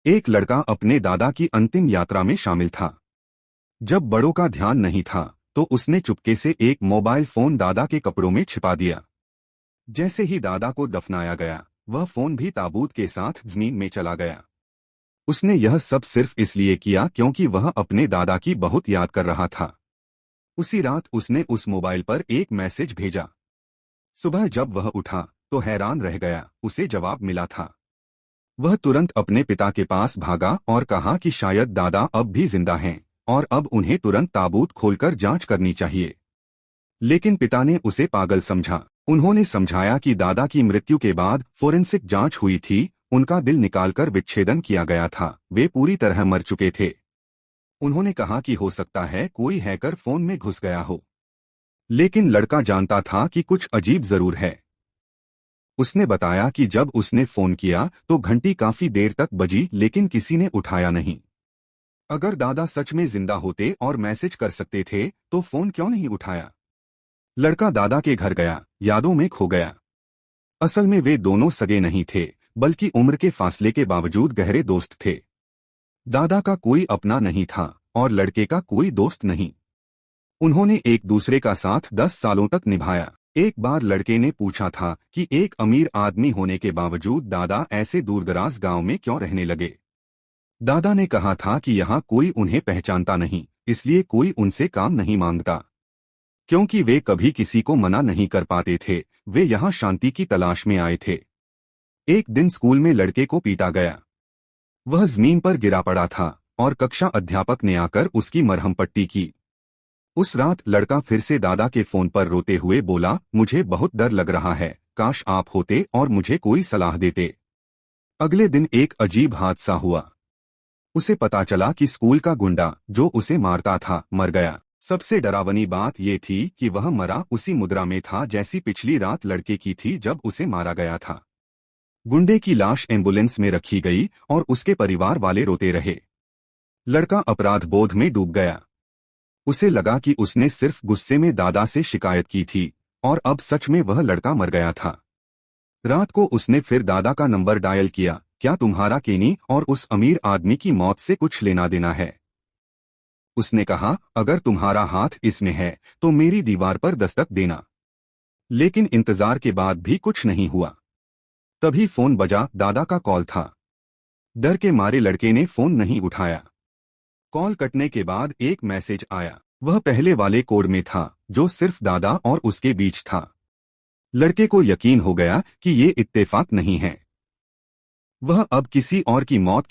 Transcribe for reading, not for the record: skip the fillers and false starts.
एक लड़का अपने दादा की अंतिम यात्रा में शामिल था। जब बड़ों का ध्यान नहीं था तो उसने चुपके से एक मोबाइल फोन दादा के कपड़ों में छिपा दिया। जैसे ही दादा को दफनाया गया, वह फोन भी ताबूत के साथ जमीन में चला गया। उसने यह सब सिर्फ इसलिए किया क्योंकि वह अपने दादा की बहुत याद कर रहा था। उसी रात उसने उस मोबाइल पर एक मैसेज भेजा। सुबह जब वह उठा तो हैरान रह गया, उसे जवाब मिला था। वह तुरंत अपने पिता के पास भागा और कहा कि शायद दादा अब भी जिंदा हैं और अब उन्हें तुरंत ताबूत खोलकर जांच करनी चाहिए। लेकिन पिता ने उसे पागल समझा। उन्होंने समझाया कि दादा की मृत्यु के बाद फोरेंसिक जांच हुई थी, उनका दिल निकालकर विच्छेदन किया गया था, वे पूरी तरह मर चुके थे। उन्होंने कहा कि हो सकता है कोई हैकर फोन में घुस गया हो। लेकिन लड़का जानता था कि कुछ अजीब जरूर है। उसने बताया कि जब उसने फोन किया तो घंटी काफी देर तक बजी लेकिन किसी ने उठाया नहीं। अगर दादा सच में जिंदा होते और मैसेज कर सकते थे तो फोन क्यों नहीं उठाया? लड़का दादा के घर गया, यादों में खो गया। असल में वे दोनों सगे नहीं थे, बल्कि उम्र के फासले के बावजूद गहरे दोस्त थे। दादा का कोई अपना नहीं था और लड़के का कोई दोस्त नहीं। उन्होंने एक दूसरे का साथ 10 सालों तक निभाया। एक बार लड़के ने पूछा था कि एक अमीर आदमी होने के बावजूद दादा ऐसे दूरदराज गांव में क्यों रहने लगे। दादा ने कहा था कि यहाँ कोई उन्हें पहचानता नहीं, इसलिए कोई उनसे काम नहीं मांगता। क्योंकि वे कभी किसी को मना नहीं कर पाते थे, वे यहाँ शांति की तलाश में आए थे। एक दिन स्कूल में लड़के को पीटा गया। वह जमीन पर गिरा पड़ा था और कक्षा अध्यापक ने आकर उसकी मरहम पट्टी की। उस रात लड़का फिर से दादा के फोन पर रोते हुए बोला, मुझे बहुत डर लग रहा है, काश आप होते और मुझे कोई सलाह देते। अगले दिन एक अजीब हादसा हुआ। उसे पता चला कि स्कूल का गुंडा जो उसे मारता था मर गया। सबसे डरावनी बात यह थी कि वह मरा उसी मुद्रा में था जैसी पिछली रात लड़के की थी जब उसे मारा गया था। गुंडे की लाश एम्बुलेंस में रखी गई और उसके परिवार वाले रोते रहे। लड़का अपराध बोध में डूब गया। उसे लगा कि उसने सिर्फ गुस्से में दादा से शिकायत की थी और अब सच में वह लड़का मर गया था। रात को उसने फिर दादा का नंबर डायल किया, क्या तुम्हारा केनी और उस अमीर आदमी की मौत से कुछ लेना देना है? उसने कहा, अगर तुम्हारा हाथ इसमें है तो मेरी दीवार पर दस्तक देना। लेकिन इंतजार के बाद भी कुछ नहीं हुआ। तभी फोन बजा, दादा का कॉल था। डर के मारे लड़के ने फोन नहीं उठाया। कॉल कटने के बाद एक मैसेज आया। वह पहले वाले कोड में था जो सिर्फ दादा और उसके बीच था। लड़के को यकीन हो गया कि ये इत्तेफाक नहीं है। वह अब किसी और की मौत